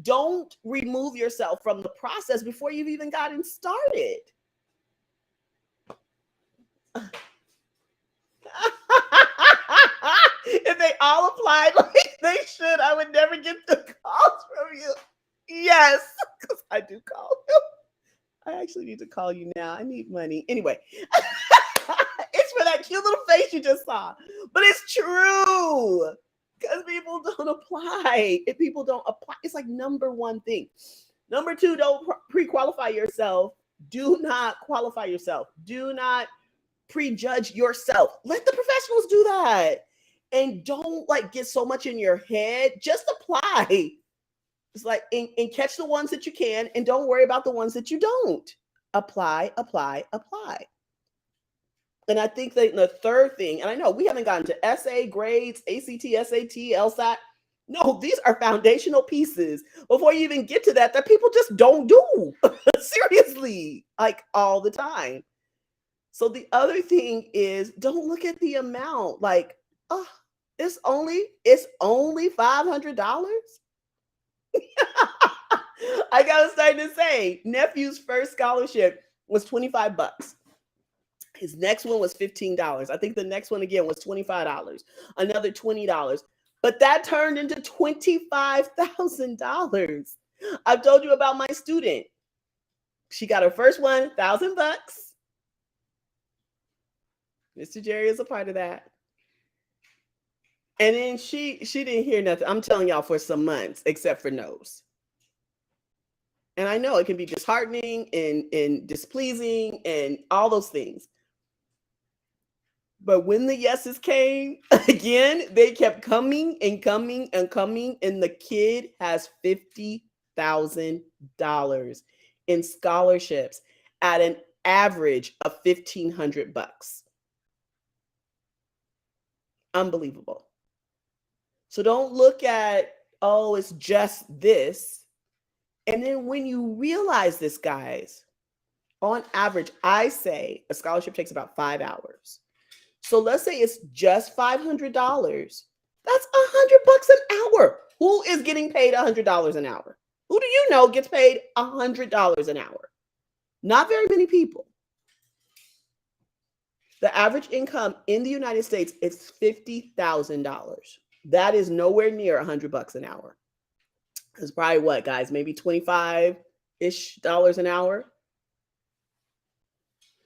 Don't remove yourself from the process before you've even gotten started. If they all applied like they should, I would never get the calls from you. Yes, because I do actually need to call you now. I need money. Anyway, it's for that cute little face you just saw. But it's true. Because people don't apply. If people don't apply, it's like number one thing. Number two, don't pre-qualify yourself. Do not qualify yourself. Do not prejudge yourself. Let the professionals do that. And don't like get so much in your head. Just apply. It's like, and catch the ones that you can, and don't worry about the ones that you don't. Apply, apply, apply. And I think that the third thing, and I know we haven't gotten to essay, grades, ACT, SAT, LSAT. No, these are foundational pieces before you even get to that people just don't do. Seriously, like all the time. So the other thing is, don't look at the amount. Like, oh, it's only $500. I got starting to say, nephew's first scholarship was $25. His next one was $15. I think the next one again was $25. Another $20. But that turned into $25,000. I've told you about my student. She got her first one, $1,000. Mr. Jerry is a part of that. And then she didn't hear nothing. I'm telling y'all, for some months, except for no's. And I know it can be disheartening and displeasing and all those things. But when the yeses came, again, they kept coming and coming and coming. And the kid has $50,000 in scholarships at an average of $1,500. Unbelievable. So don't look at, oh, it's just this. And then when you realize this, guys, on average, I say a scholarship takes about 5 hours. So let's say it's just $500. That's $100 an hour. Who is getting paid $100 an hour? Who do you know gets paid $100 an hour? Not very many people. The average income in the United States is $50,000. That is nowhere near $100 an hour. It's probably what, guys? Maybe $25-ish an hour.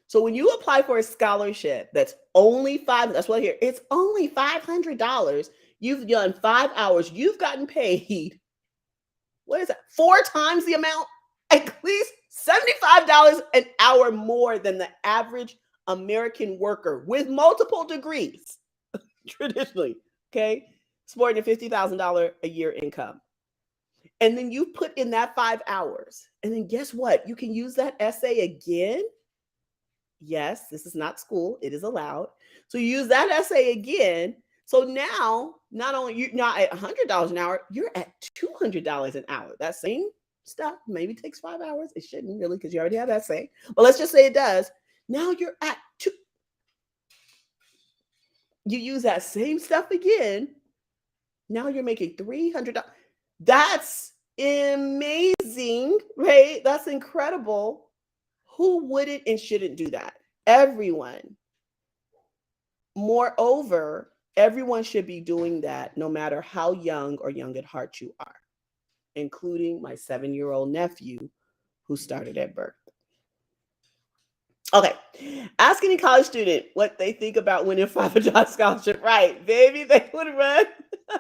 So when you apply for a scholarship that's only that's what here, it's only $500. You've done 5 hours. You've gotten paid, what is that? 4 times the amount, at least $75 an hour more than the average American worker with multiple degrees, traditionally, okay? It's more than $50,000 a year income. And then you put in that 5 hours. And then guess what? You can use that essay again. Yes, this is not school. It is allowed. So you use that essay again. So now, not only you're not at $100 an hour, you're at $200 an hour. That same stuff maybe takes 5 hours. It shouldn't really, because you already have essay. But let's just say it does. Now you're at you use that same stuff again. Now you're making $300. That's amazing, right? That's incredible. Who wouldn't and shouldn't do that? Everyone. Moreover, everyone should be doing that no matter how young or young at heart you are, including my 7-year-old nephew who started at birth. Okay, ask any college student what they think about winning $500 scholarship. Right, baby, they would run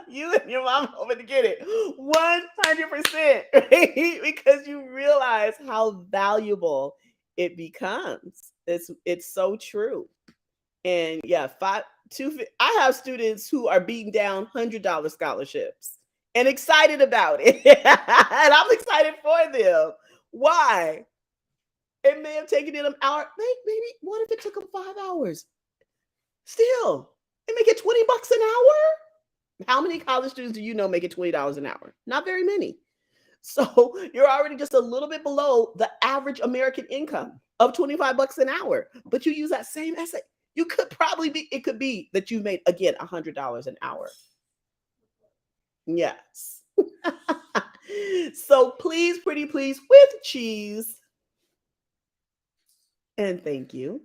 you and your mom over to get it 100%, right? Because you realize how valuable it becomes. It's so true. And yeah, I have students who are beating down $100 scholarships and excited about it. And I'm excited for them. Why? It may have taken them an hour. Maybe what if it took them 5 hours? Still, they make it $20 an hour. How many college students do you know make it $20 an hour? Not very many. So you're already just a little bit below the average American income of $25 an hour. But you use that same essay. You could probably it could be that you made, again, $100 an hour. Yes. So please, pretty please, with cheese. And thank you.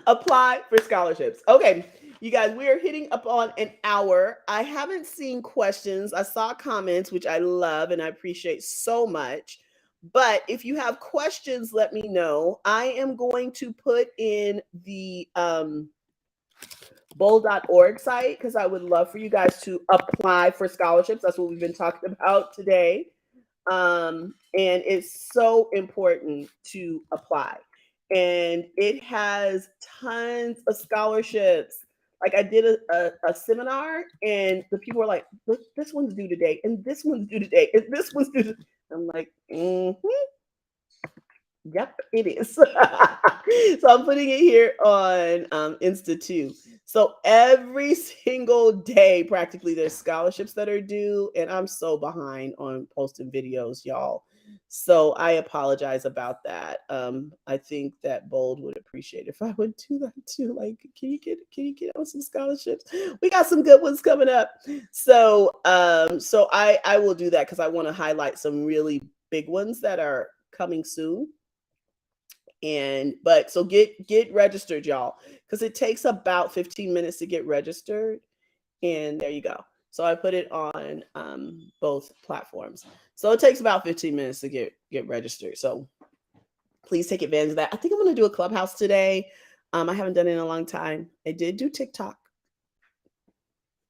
Apply for scholarships. Okay, you guys, we are hitting up on an hour. I haven't seen questions. I saw comments, which I love and I appreciate so much. But if you have questions, let me know. I am going to put in the bold.org site because I would love for you guys to apply for scholarships. That's what we've been talking about today. And it's so important to apply. And it has tons of scholarships. Like I did a seminar, and the people were like, this one's due today, and this one's due today, and this one's due today. I'm like, yep, it is. So I'm putting it here on Insta2. So every single day, practically, there's scholarships that are due, and I'm so behind on posting videos, y'all. So I apologize about that. I think that Bold would appreciate if I would do that too. Like, can you get on some scholarships? We got some good ones coming up. So I will do that because I want to highlight some really big ones that are coming soon. But so get registered, y'all, because it takes about 15 minutes to get registered. And there you go. So I put it on both platforms. So it takes about 15 minutes to get registered. So please take advantage of that. I think I'm going to do a Clubhouse today. I haven't done it in a long time. I did do TikTok,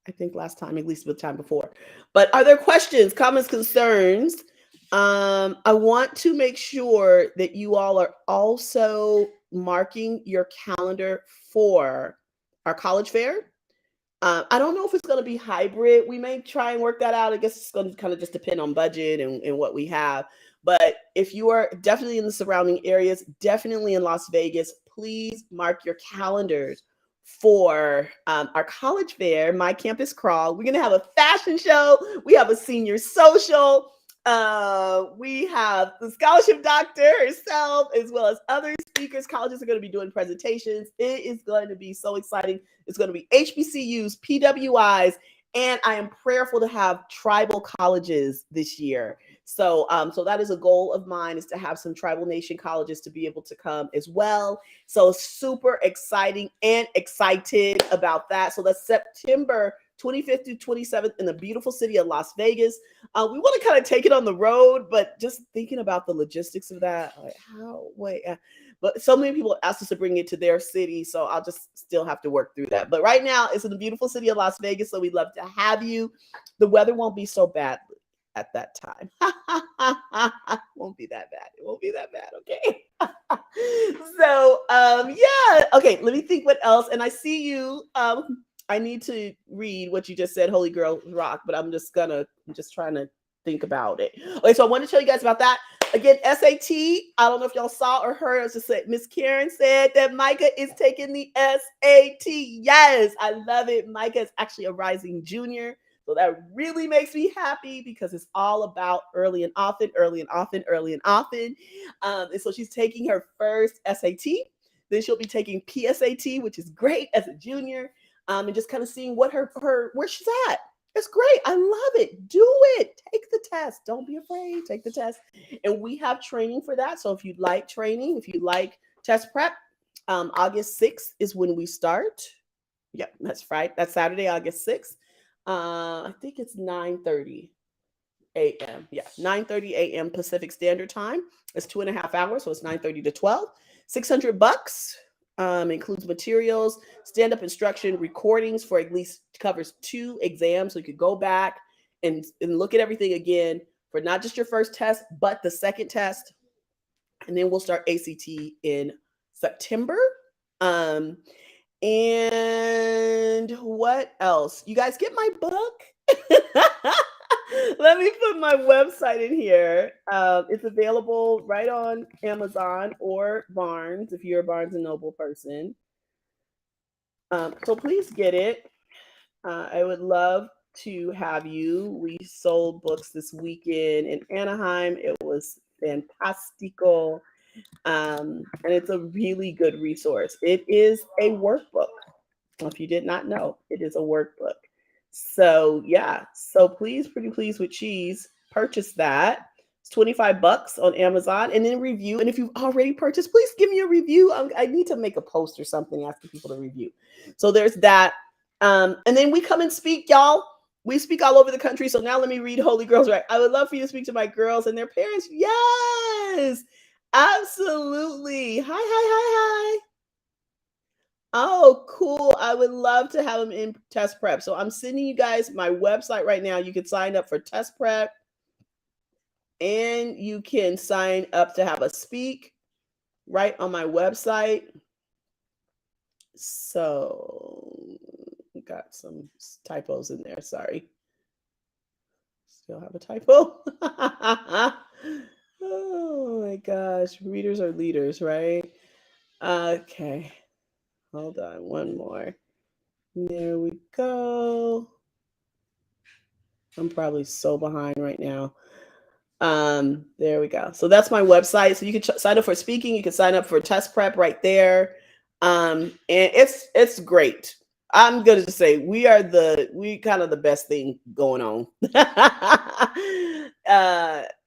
I think last time, at least the time before. But are there questions, comments, concerns? I want to make sure that you all are also marking your calendar for our college fair. I don't know if it's going to be hybrid. We may try and work that out. I guess it's going to kind of just depend on budget and what we have. But if you are definitely in the surrounding areas, definitely in Las Vegas, please mark your calendars for our college fair, My Campus Crawl. We're going to have a fashion show. We have a senior social. We have the scholarship doctor herself, as well as other speakers. Colleges are going to be doing presentations. It is going to be so exciting. It's going to be HBCUs, PWIs, and I am prayerful to have tribal colleges this year. So that is a goal of mine, is to have some tribal nation colleges to be able to come as well. So super exciting and excited about that. So that's September 25th through 27th in the beautiful city of Las Vegas. We want to kind of take it on the road, but just thinking about the logistics of that, like but so many people asked us to bring it to their city, so I'll just still have to work through that. But right now, it's in the beautiful city of Las Vegas, so we'd love to have you. The weather won't be so bad at that time. Won't be that bad. It won't be that bad, okay? So, yeah. Okay, let me think what else. And I see you. I need to read what you just said, Holy Girl Rock, but I'm just trying to think about it. Okay, so I want to tell you guys about that. Again, SAT, I don't know if y'all saw or heard, I was just saying, Miss Karen said that Micah is taking the SAT. Yes, I love it. Micah is actually a rising junior. So that really makes me happy because it's all about early and often. And so she's taking her first SAT. Then she'll be taking PSAT, which is great as a junior. And just kind of seeing what where she's at. It's great. I love it. Do it. Take the test. Don't be afraid. Take the test. And we have training for that. So if you'd like training, if you like test prep, August 6th is when we start. Yep, that's right. That's Saturday, August 6th. I think it's 9:30 a.m. Yeah, 9:30 a.m. Pacific Standard Time. It's 2.5 hours, so it's 9:30 to 12. $600. Includes materials, stand-up instruction, recordings for at least covers 2 exams. So you could go back and look at everything again for not just your first test, but the second test. And then we'll start ACT in September. And what else? You guys get my book? Let me put my website in here. It's available right on Amazon or Barnes if you're a Barnes & Noble person. So please get it. I would love to have you. We sold books this weekend in Anaheim. It was fantastico. And it's a really good resource. It is a workbook. If you did not know, it is a workbook. So yeah, so please, pretty please with cheese, purchase that. It's $25 on Amazon, and then review. And if you've already purchased, please give me a review. I need to make a post or something asking people to review. So there's that. And then we come and speak, y'all. We speak all over the country. So now let me read Holy Girls Right. I would love for you to speak to my girls and their parents. Yes, absolutely. Hi, hi, hi, hi. Oh, cool. I would love to have them in test prep. So I'm sending you guys my website right now. You can sign up for test prep and you can sign up to have a speak right on my website. So got some typos in there. Sorry. Still have a typo. Oh my gosh. Readers are leaders, right? Okay. Hold on. One more. There we go. I'm probably so behind right now. There we go. So that's my website. So you can sign up for speaking. You can sign up for test prep right there. And it's great. I'm gonna just say we kind of the best thing going on.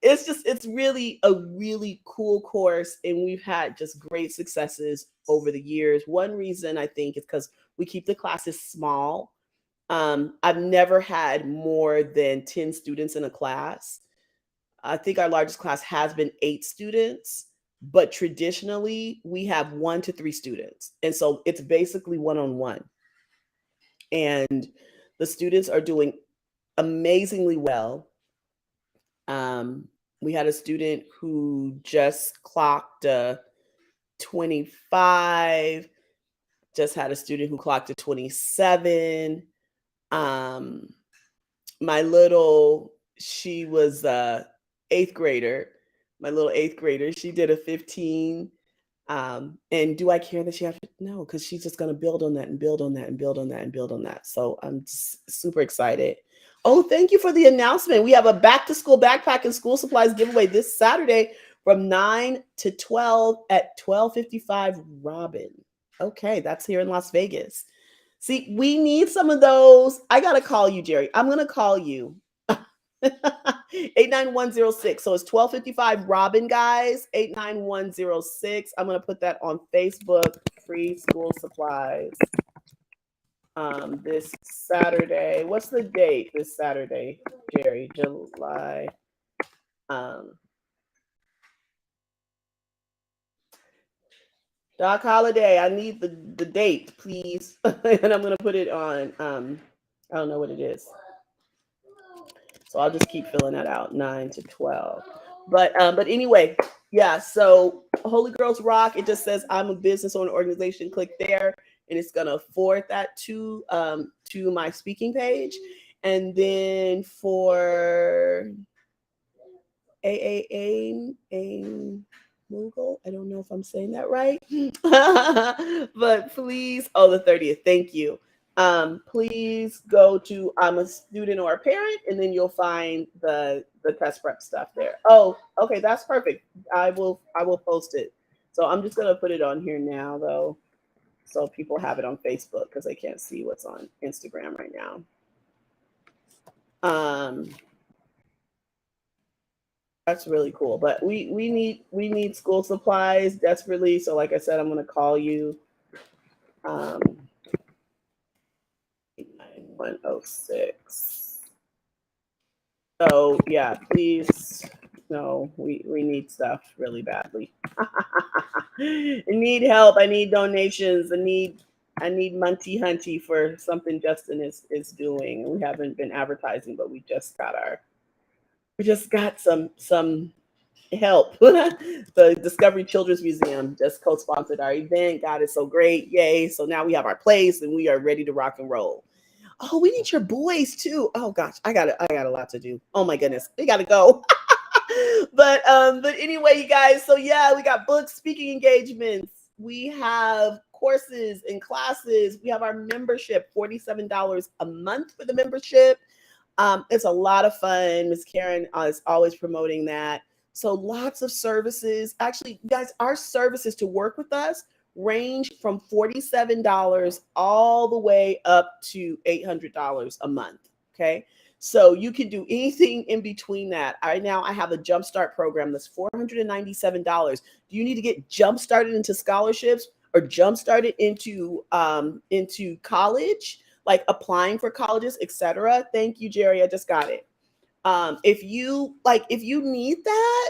It's really a really cool course, and we've had just great successes over the years. One reason I think is because we keep the classes small. I've never had more than 10 students in a class. I think our largest class has been 8 students, but traditionally we have 1 to 3 students. And so it's basically one-on-one. And the students are doing amazingly well. We had a student who just clocked 25, just had a student who clocked a 27. My little, she was 8th grader. My little 8th grader, she did a 15. And do I care that she has to? No, because she's just going to build on that and build on that and build on that and build on that. So I'm just super excited. Oh, thank you for the announcement. We have a back to school backpack and school supplies giveaway this Saturday from 9 to 12 at 1255 Robin. Okay, that's here in Las Vegas. See, we need some of those. I got to call you, Jerry. I'm going to call you. 89106. So it's 1255 Robin, guys. 89106. I'm going to put that on Facebook. Free school supplies. This Saturday. What's the date this Saturday, Jerry? July. Doc Holiday, I need the date, please. And I'm going to put it on. I don't know what it is. So I'll just keep filling that out, 9 to 12. But anyway, yeah. So Holy Girls Rock. It just says I'm a business owner organization. Click there, and it's gonna forward that to my speaking page. And then for Moogle, I don't know if I'm saying that right, but please, the 30th. Thank you. Please go to I'm a student or a parent, and then you'll find the test prep stuff there. Oh, okay, that's perfect. I will post it. So I'm just gonna put it on here now, though, so people have it on Facebook because they can't see what's on Instagram right now. That's really cool. But we need school supplies desperately. So like I said, I'm gonna call you. 9106. So yeah, please. No, we need stuff really badly. I need help. I need donations. I need Munty Hunty for something Justin is doing. We haven't been advertising, but we just got some help. The Discovery Children's Museum just co-sponsored our event. God is so great. Yay. So now we have our place and we are ready to rock and roll. Oh, we need your boys too. Oh gosh, I got a lot to do. Oh my goodness. We gotta go. But anyway, you guys, so yeah, we got books, speaking engagements, we have courses and classes, we have our membership, $47 a month for the membership. It's a lot of fun. Miss Karen is always promoting that. So lots of services. Actually, guys, our services to work with us range from $47 all the way up to $800 a month. Okay. So you can do anything in between that. I have a Jumpstart program that's $497. Do you need to get jump started into scholarships or jump started into college? like applying for colleges, etc. Thank you, Jerry. I just got it. If you need that,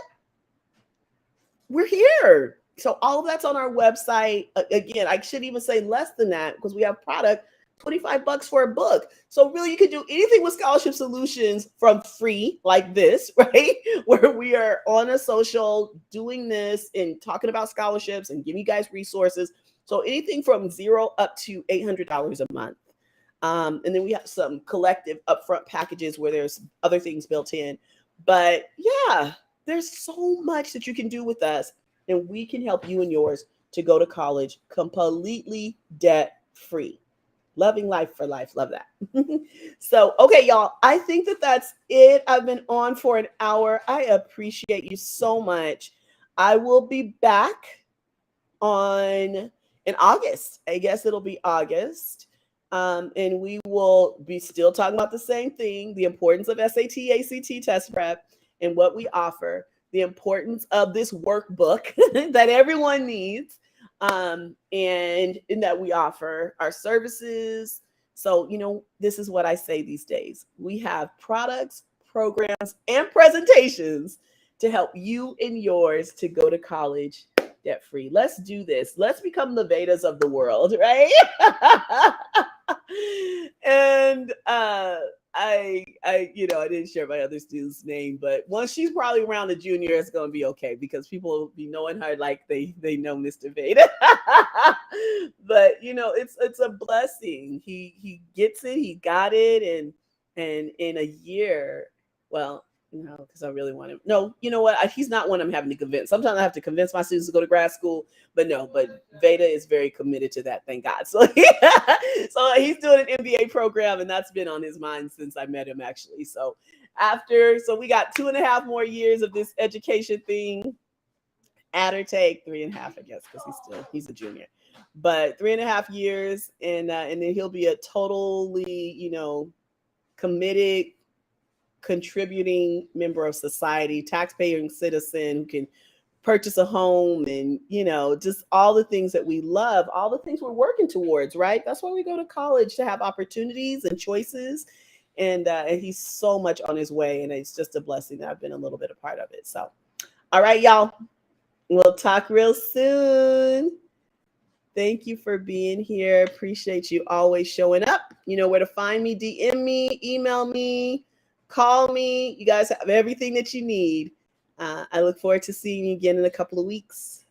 we're here. So all of that's on our website. Again, I should even say less than that because we have product, $25 for a book. So really you can do anything with Scholarship Solutions from free like this, right? Where we are on a social doing this and talking about scholarships and giving you guys resources. So anything from $0 up to $800 a month. And then we have some collective upfront packages where there's other things built in. But yeah, there's so much that you can do with us, and we can help you and yours to go to college completely debt free. Loving life for life. Love that. So, okay, y'all, I think that's it. I've been on for an hour. I appreciate you so much. I will be back in August. I guess it'll be August. And we will be still talking about the same thing, the importance of SAT, ACT test prep and what we offer, the importance of this workbook that everyone needs, and that we offer our services. So, this is what I say these days. We have products, programs, and presentations to help you and yours to go to college debt free. Let's do this. Let's become the Vedas of the world, right? And I didn't share my other student's name, but once she's probably around a junior, it's gonna be okay because people will be knowing her like they know Mr. Veda. But it's a blessing. He gets it, he got it, and in a year, well, no, because I really want him. No, you know what? He's not one I'm having to convince. Sometimes I have to convince my students to go to grad school, but Veda is very committed to that. Thank God. So, so he's doing an MBA program, and that's been on his mind since I met him, actually. So we got 2.5 more years of this education thing. Add or take 3.5, I guess, because he's a junior. But 3.5 years, and then he'll be a totally, committed, contributing member of society, taxpaying citizen who can purchase a home and, just all the things that we love, all the things we're working towards, right? That's why we go to college, to have opportunities and choices. And he's so much on his way. And it's just a blessing that I've been a little bit a part of it. So, all right, y'all, we'll talk real soon. Thank you for being here. Appreciate you always showing up. You know where to find me. DM me, email me, call me. You guys have everything that you need. I look forward to seeing you again in a couple of weeks.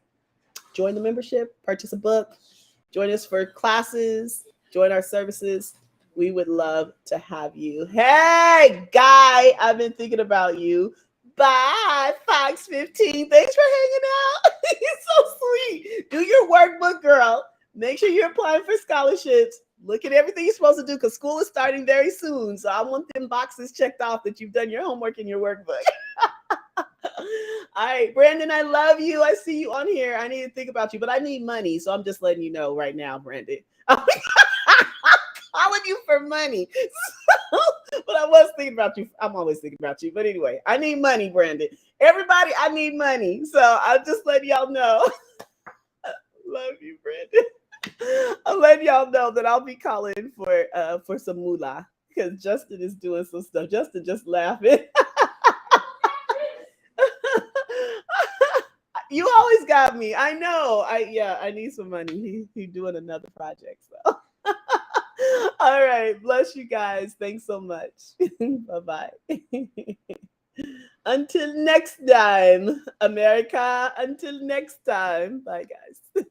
Join the membership, purchase a book, join us for classes, join our services. We would love to have you. Hey, Guy, I've been thinking about you. Bye, Fox 15. Thanks for hanging out. You're so sweet. Do your workbook, girl. Make sure you're applying for scholarships. Look at everything you're supposed to do because school is starting very soon. So I want them boxes checked off that you've done your homework in your workbook. All right, Brandon, I love you. I see you on here. I need to think about you, but I need money. So I'm just letting you know right now, Brandon. I'm calling you for money. But I was thinking about you. I'm always thinking about you. But anyway, I need money, Brandon. Everybody, I need money. So I'll just let y'all know. Love you, Brandon. I'll let y'all know that I'll be calling for some moolah because Justin is doing some stuff. Justin just laughing. You always got me. I know. I need some money. He's doing another project. So all right. Bless you guys. Thanks so much. Bye-bye. Until next time, America. Until next time. Bye, guys.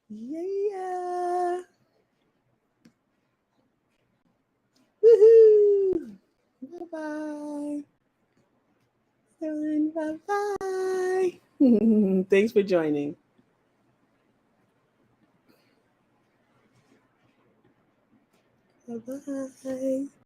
Yeah. Woohoo. Bye-bye. Bye-bye. Thanks for joining. Bye-bye.